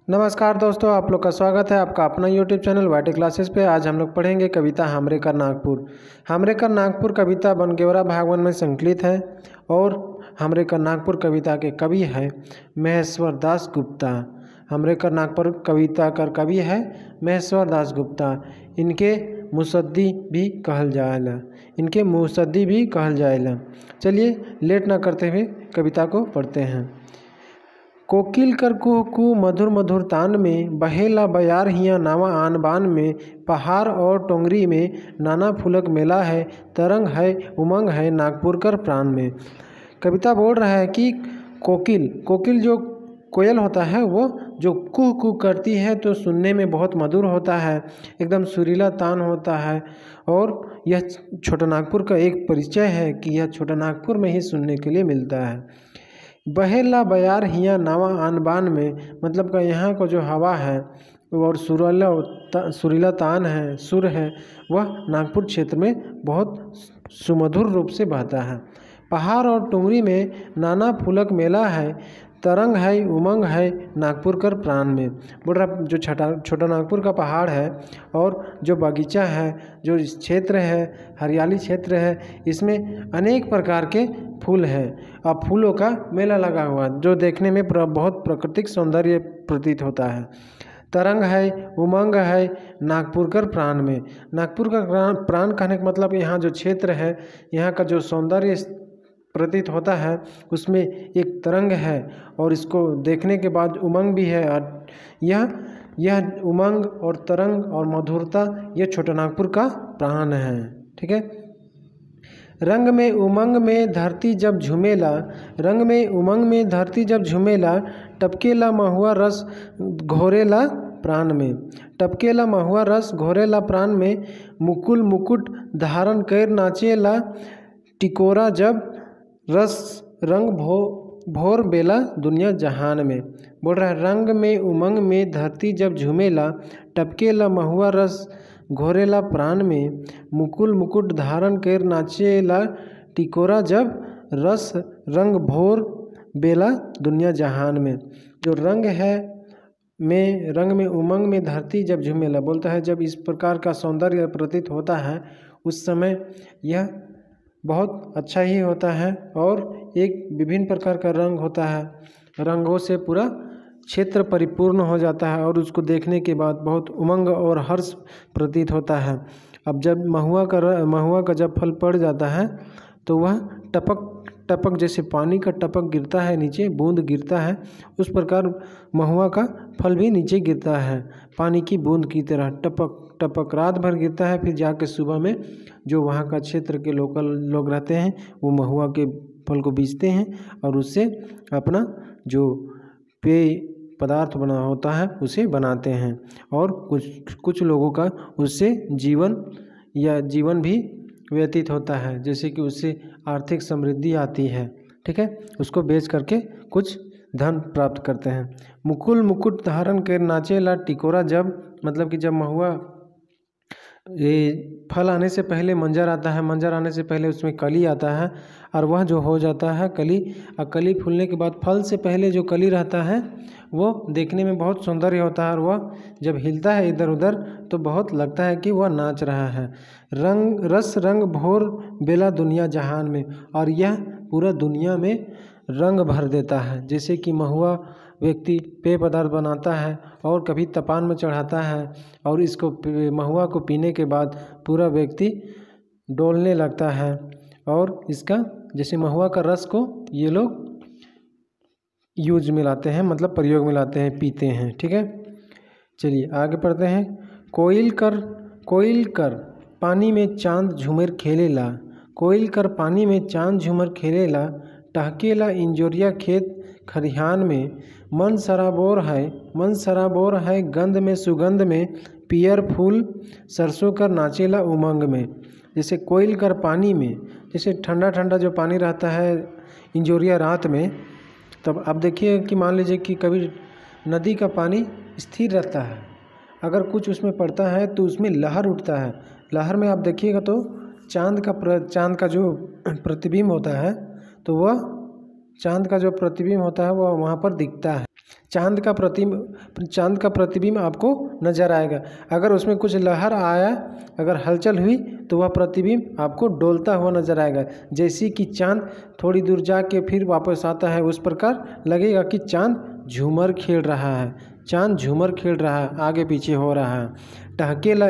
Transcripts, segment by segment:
नमस्कार दोस्तों, आप लोग का स्वागत है आपका अपना यूट्यूब चैनल वाईटी क्लासेस पे। आज हम लोग पढ़ेंगे कविता हमरेकर नागपुर। हमरेकर नागपुर कविता बनगेवरा भागवन में संकलित है और हमरेकर नागपुर कविता के कवि है महेश्वर दास गुप्ता। हमरेकर नागपुर कविता कर कवि है महेश्वर दास गुप्ता। इनके मुसद्दी भी कहल जाएला। चलिए लेट ना करते हुए कविता को पढ़ते हैं। कोकिल कर कुहू कुहू मधुर मधुर तान में, बहेला बयार हिया नावा आन बान में। पहाड़ और टोंगरी में नाना फूलक मेला है, तरंग है उमंग है नागपुर कर प्राण में। कविता बोल रहा है कि कोकिल जो कोयल होता है वो जो कुह कुह करती है तो सुनने में बहुत मधुर होता है, एकदम सुरीला तान होता है। और यह छोटा नागपुर का एक परिचय है कि यह छोटा नागपुर में ही सुनने के लिए मिलता है। बहेला बयार हिया नावा आन बान में, मतलब का यहाँ का जो हवा है और सुरीला तान है, सुर है, वह नागपुर क्षेत्र में बहुत सुमधुर रूप से बहता है। पहाड़ और टुंगरी में नाना फूलक मेला है, तरंग है उमंग है नागपुर कर प्राण में। बोल रहा जो छोटा नागपुर का पहाड़ है और जो बगीचा है, जो इस क्षेत्र है, हरियाली क्षेत्र है, इसमें अनेक प्रकार के फूल हैं और फूलों का मेला लगा हुआ जो देखने में बहुत प्राकृतिक सौंदर्य प्रतीत होता है। तरंग है उमंग है नागपुर कर प्राण में। नागपुर का प्राण कहने का मतलब यहाँ जो क्षेत्र है, यहाँ का जो सौंदर्य प्रतीत होता है उसमें एक तरंग है और इसको देखने के बाद उमंग भी है। और यह उमंग और तरंग और मधुरता यह छोटा नागपुर का प्राण है। ठीक है। रंग में उमंग में धरती जब झूमेला, रंग में उमंग में धरती जब झूमेला, टपकेला महुआ रस घोरेला प्राण में। टपकेला महुआ रस घोरेला प्राण में, मुकुल मुकुट धारण कर नाचेला, टिकोरा जब रस रंग भोर बेला दुनिया जहान में। बोल रहा है रंग में उमंग में धरती जब झूमेला, टपकेला महुआ रस घोरेला प्राण में, मुकुल मुकुट धारण कर नाचेला, टिकोरा जब रस रंग भोर बेला दुनिया जहान में। जो रंग में उमंग में धरती जब झूमेला, बोलता है जब इस प्रकार का सौंदर्य प्रतीत होता है उस समय यह बहुत अच्छा ही होता है और एक विभिन्न प्रकार का रंग होता है। रंगों से पूरा क्षेत्र परिपूर्ण हो जाता है और उसको देखने के बाद बहुत उमंग और हर्ष प्रतीत होता है। अब जब महुआ का जब फल पड़ जाता है तो वह टपक टपक जैसे पानी का टपक गिरता है, नीचे बूंद गिरता है, उस प्रकार महुआ का फल भी नीचे गिरता है पानी की बूंद की तरह टपक टपक रात भर गिरता है। फिर जाके सुबह में जो वहाँ का क्षेत्र के लोकल लोग रहते हैं वो महुआ के फल को बेचते हैं और उससे अपना जो पेय पदार्थ बना होता है उसे बनाते हैं और कुछ लोगों का उससे जीवन भी व्यतीत होता है, जैसे कि उससे आर्थिक समृद्धि आती है। ठीक है, उसको बेच करके कुछ धन प्राप्त करते हैं। मुकुल मुकुट धारण कर नाचेला टिकोरा जब, मतलब कि जब महुआ ये फल आने से पहले मंजर आता है, मंजर आने से पहले उसमें कली आता है और वह जो हो जाता है कली, और कली फूलने के बाद फल से पहले जो कली रहता है वो देखने में बहुत सौंदर्य होता है और वह जब हिलता है इधर उधर तो बहुत लगता है कि वह नाच रहा है। रस रंग भोर बेला दुनिया जहान में, और यह पूरा दुनिया में रंग भर देता है। जैसे कि महुआ व्यक्ति पेय पदार्थ बनाता है और कभी तपान में चढ़ाता है और इसको महुआ को पीने के बाद पूरा व्यक्ति डोलने लगता है और इसका जैसे महुआ का रस को ये लोग यूज में लाते हैं, मतलब प्रयोग में लाते हैं, पीते हैं। ठीक है, चलिए आगे पढ़ते हैं। कोयल कर पानी में चांद झूमर खेलेला, कोयल कर पानी में चांद झूमर खेलेला, टहकेला इंजोरिया खेत खरिहान में, मन सराबोर है गंध में सुगंध में, पियर फूल सरसों कर नाचेला उमंग में। जैसे कोयल कर पानी में, जैसे ठंडा ठंडा जो पानी रहता है इंजोरिया रात में, तब आप देखिए कि मान लीजिए कि कभी नदी का पानी स्थिर रहता है, अगर कुछ उसमें पड़ता है तो उसमें लहर उठता है। लहर में आप देखिएगा तो चांद का जो प्रतिबिंब होता है तो वह चांद का जो प्रतिबिंब होता है वह वहाँ पर दिखता है। चांद का प्रतिबिंब आपको नज़र आएगा। अगर उसमें कुछ लहर आया, अगर हलचल हुई तो वह प्रतिबिंब आपको डोलता हुआ नज़र आएगा। जैसे कि चांद थोड़ी दूर जाके फिर वापस आता है, उस प्रकार लगेगा कि चांद झूमर खेल रहा है, चांद झूमर खेल रहा है, आगे पीछे हो रहा है। टहकेला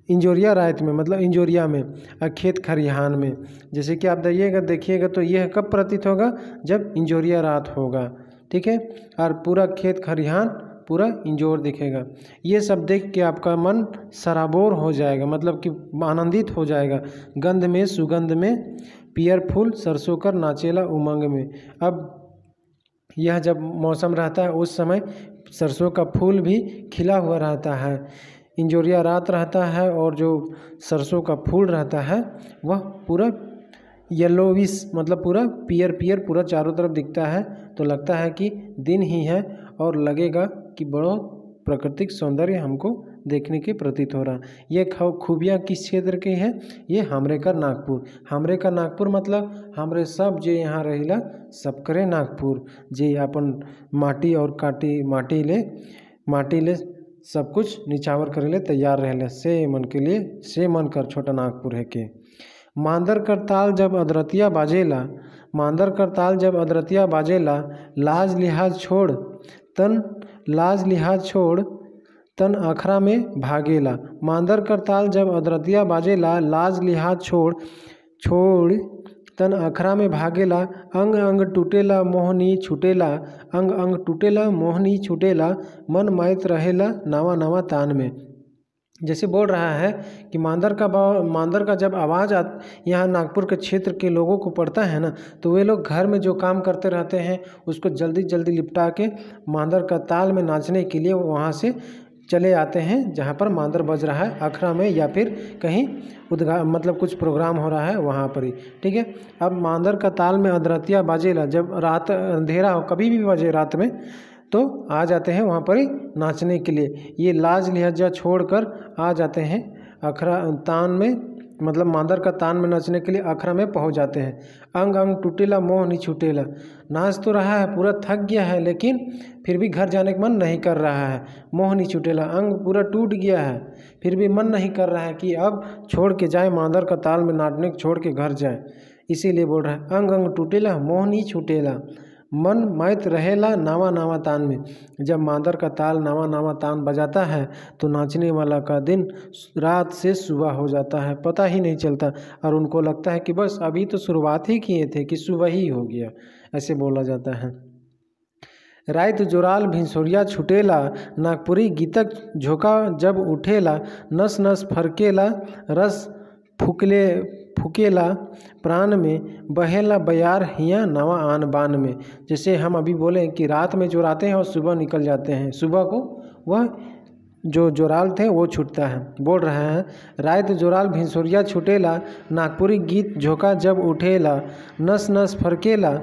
इंजोरिया रात में, मतलब इंजोरिया में, खेत खरिहान में। जैसे कि आप देखिएगा तो यह कब प्रतीत होगा, जब इंजोरिया रात होगा, ठीक है। और पूरा खेत खरिहान पूरा इंजोर दिखेगा। ये सब देख के आपका मन सराबोर हो जाएगा, मतलब कि आनंदित हो जाएगा। गंध में सुगंध में पियर फूल सरसों कर नाचेला उमंग में। अब यह जब मौसम रहता है उस समय सरसों का फूल भी खिला हुआ रहता है, इंजोरिया रात रहता है, और जो सरसों का फूल रहता है वह पूरा येलोविश, मतलब पूरा पियर पूरा चारों तरफ दिखता है। तो लगता है कि दिन ही है और लगेगा कि बड़ा प्राकृतिक सौंदर्य हमको देखने के प्रतीत हो रहा। ये खूबियाँ किस क्षेत्र की है, ये हमरे का नागपुर मतलब हमरे सब जे यहाँ रहिला सब करे नागपुर, जे अपन माटी और माटी ले सब कुछ निछावर करे ले तैयार रहे से मन के लिए से मन कर छोटा नागपुर है के। मांदर कर ताल जब अदरतिया बाजेला, लाज लिहाज छोड़ तन अखरा में भागेला। मांदर कर ताल जब अदरतिया बाजेला, लाज लिहाज छोड़ तन अखरा में भागेला। अंग अंग टूटेला मोहनी छूटेला, मन माइत रहेला नवा तान में। जैसे बोल रहा है कि मांदर का जब आवाज़ यहाँ नागपुर के क्षेत्र के लोगों को पड़ता है ना, तो वे लोग घर में जो काम करते रहते हैं उसको जल्दी लिपटा के मांदर का ताल में नाचने के लिए वहाँ से चले आते हैं जहाँ पर मांदर बज रहा है, अखरा में या फिर कहीं मतलब कुछ प्रोग्राम हो रहा है वहाँ पर ही, ठीक है। अब मांदर का ताल में अदरतिया बाजेला, जब रात अंधेरा हो, कभी भी बजे रात में, तो आ जाते हैं वहाँ पर ही नाचने के लिए। ये लाज लिहाजा छोड़कर आ जाते हैं अखरा तान में, मतलब मांदर का तान में नाचने के लिए अखरा में पहुँच जाते हैं। अंग अंग टूटेला मोह नहीं छूटेला, नाच तो रहा है, पूरा थक गया है, लेकिन फिर भी घर जाने का मन नहीं कर रहा है। मोह नहीं छूटेला, अंग पूरा टूट गया है, फिर भी मन नहीं कर रहा है कि अब छोड़ के जाए, मांदर का ताल में नाचने छोड़ के घर जाए। इसीलिए बोल रहा है अंग अंग टूटेला मोह नहीं छूटेला, मन माइत रहेला नावा तान में। जब मांदर का ताल नावा तान बजाता है तो नाचने वाला का दिन रात से सुबह हो जाता है, पता ही नहीं चलता, और उनको लगता है कि बस अभी तो शुरुआत ही किए थे कि सुबह ही हो गया, ऐसे बोला जाता है। रात जोराल भिंसोरिया छुटेला, नागपुरी गीतक झोंका जब उठेला, नस नस फरकेला रस फूकेला प्राण में, बहेला बयार हिया नवा आन बान में। जैसे हम अभी बोले कि रात में जोराते हैं और सुबह निकल जाते हैं, सुबह को वह जो जोराल थे वो छूटता है। बोल रहे हैं रात जोराल भिंसोरिया छुटेला, नागपुरी गीत झोंका जब उठेला, नस नस फरकेला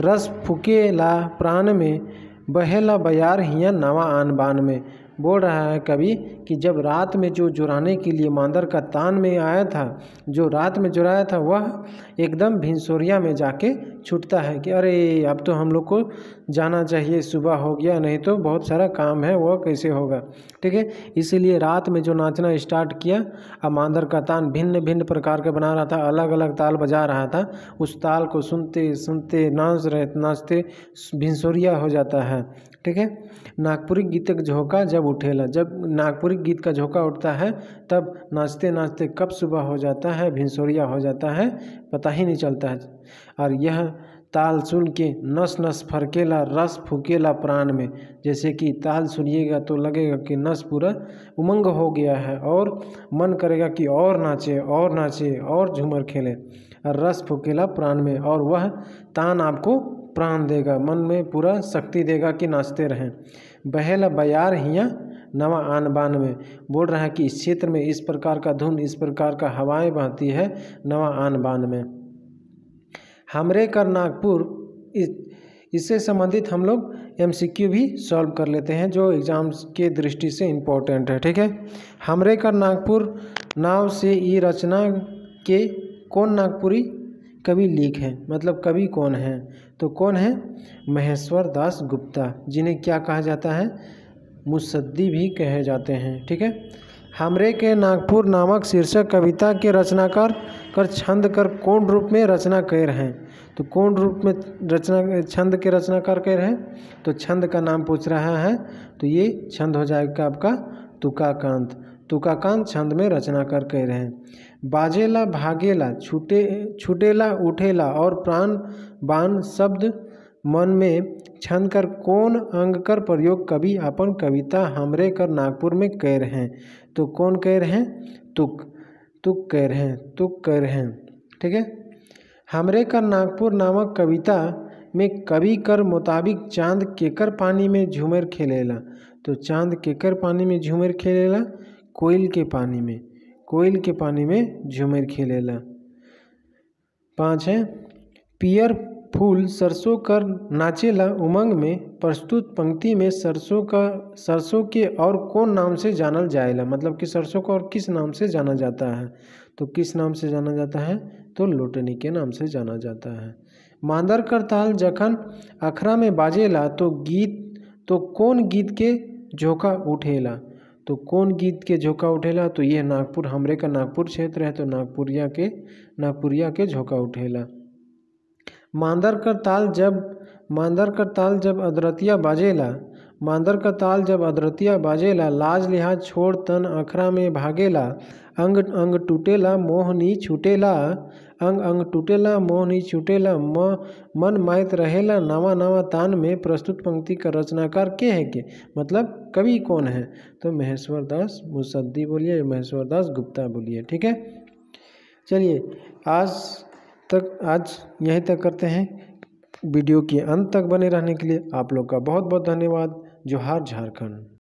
रस फूकेला प्राण में, बहेला बयार हिया नवा आन बान में। बोल रहा है कवि कि जब रात में जो जुराने के लिए मांदर का तान में आया था, जो रात में जुराया था, वह एकदम भिंसोरिया में जाके छूटता है कि अरे अब तो हम लोग को जाना चाहिए, सुबह हो गया, नहीं तो बहुत सारा काम है, वह कैसे होगा, ठीक है। इसीलिए रात में जो नाचना स्टार्ट किया, अब मांदर का तान भिन्न प्रकार का बना रहा था, अलग अलग ताल बजा रहा था, उस ताल को सुनते सुनते नाचते भिंसोरिया हो जाता है, ठीक है। नागपुरी गीत का झोंका जब उठेला, जब नागपुरी गीत का झोंका उठता है तब नाचते नाचते कब सुबह हो जाता है, भिंसोरिया हो जाता है, पता ही नहीं चलता है। और यह ताल सुन के नस नस फरकेला रस फूकेला प्राण में, जैसे कि ताल सुनिएगा तो लगेगा कि नस पूरा उमंग हो गया है और मन करेगा कि और नाचे और झूमर खेले, और रस फूकेला प्राण में, और वह तान आपको प्राण देगा, मन में पूरा शक्ति देगा कि नाचते रहें। बहेला बयार हिया नवा आन बान में, बोल रहा है कि इस क्षेत्र में इस प्रकार का धुन, इस प्रकार का हवाएं बहती है नवा आन बान में। हमरे कर नागपुर, इससे संबंधित हम लोग MCQ भी सॉल्व कर लेते हैं जो एग्ज़ाम्स के दृष्टि से इम्पोर्टेंट है, ठीक है। हमरे कर नागपुर नाव से ये रचना के कौन नागपुरी कवि लिख है, मतलब कवि कौन है, तो कौन है? महेश्वर दास गुप्ता, जिन्हें क्या कहा जाता है? मुसद्दी भी कहे जाते हैं। ठीक है। हमरे के नागपुर नामक शीर्षक कविता के रचनाकार कर छंद कर कौन रूप में रचना कर हैं? तो कौन रूप में रचना छंद के रचनाकार कर हैं? तो छंद का नाम पूछ रहा है, तो ये छंद हो जाएगा आपका तुकाकांत। तुकाकांत छंद में रचनाकार कर हैं। बाजेला भागेला छूटेला उठेला और प्राण बाण शब्द मन में छंद कर कौन अंग कर प्रयोग कवि अपन कविता हमरे कर नागपुर में कर हैं? तो कौन कर हैं? तुक कर हैं, तुक कर हैं। ठीक है। हमरे कर नागपुर नामक कविता में कवि कर मुताबिक चांद केकर पानी में झूमर खेलेला? तो चांद केकर पानी में झूमर खेलेला? कोयल के पानी में, कोयल के पानी में झूमर खेलेला। 5 है, पियर फूल सरसों कर नाचेला उमंग में प्रस्तुत पंक्ति में सरसों के और कौन नाम से जानल जाएला? मतलब कि सरसों को और किस नाम से जाना जाता है? तो किस नाम से जाना जाता है? तो लोटनी के नाम से जाना जाता है। मांदर कर ताल जखन अखरा में बाजेला तो कौन गीत के झोंका उठेला? तो कौन गीत के झोंका उठेला? तो यह नागपुर, हमरे का नागपुर क्षेत्र है, तो नागपुरिया के झोंका उठेला। मांदर का ताल जब अदरतिया बाजेला लाज लिहाज छोड़ तन अखरा में भागेला अंग अंग टूटेला मोह नी छूटेला मन माइत रहेला नवा तान में प्रस्तुत पंक्ति का रचनाकार के है के? मतलब कवि कौन है? तो महेश्वर दास मुसद्दी बोलिए, महेश्वर दास गुप्ता बोलिए। ठीक है। चलिए आज यहीं तक करते हैं। वीडियो के अंत तक बने रहने के लिए आप लोग का बहुत बहुत धन्यवाद। जोहार झारखंड।